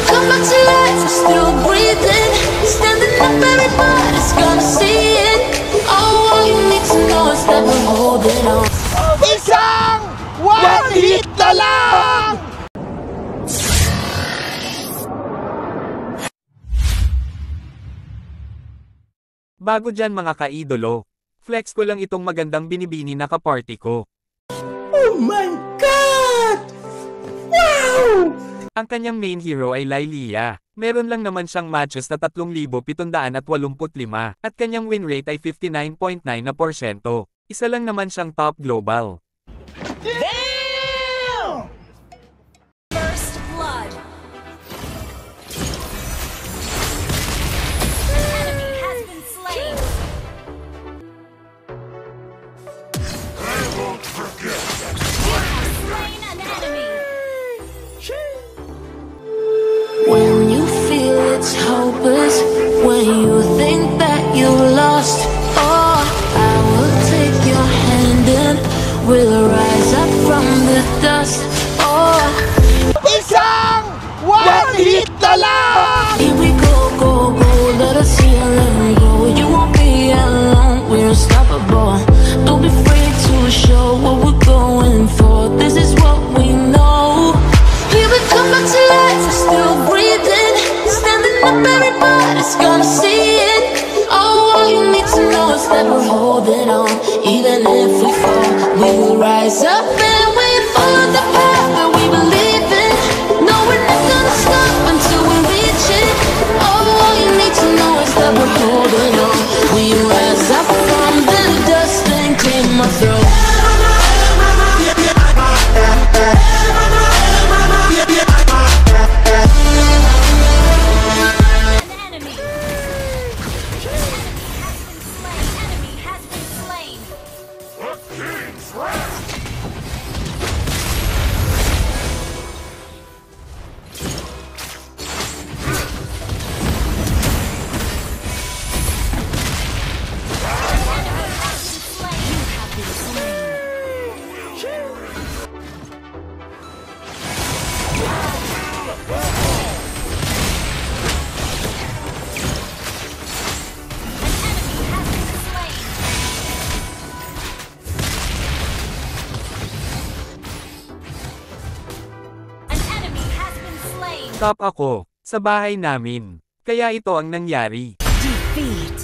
come back to life, we're still breathing. Standing up, everybody's gonna see it. Oh, all you need to know is that we're holding on. Isang one hit na lang! Bago dyan mga kaidolo, flex ko lang itong magandang binibini na kaparty ko. Oh my God! Wow! Ang kanyang main hero ay Lylea. Meron lang naman siyang matches na 3,785 at kanyang win rate ay 59.9%. Isa lang naman siyang top global. Damn! First blood. Enemy has been slain. I won't forget that. You have slain an enemy. When you feel it's hopeless, when you think that you lost, oh, I will take your hand and we'll rise up from the dust. Oh, Isang one hit na lang! here we go, go, go, let us heal and go. You won't be alone, we're unstoppable. Don't be afraid to show what we're going for. This is what we know. Here we come back to life, we're still breathing. Standing up, everybody's gonna see it. Oh, all you need to know is that we're holding on. Even if we fall, we will rise up and wait for the path that we believe in. No, we're not gonna stop until we reach it. Oh, all you need to know is that we're holding on. We rise up from the dust and clear my throat. An enemy. Enemy has been slain. The king's wrath. An enemy has been slain. Top ako, sa bahay namin. Kaya ito ang nangyari. Defeat.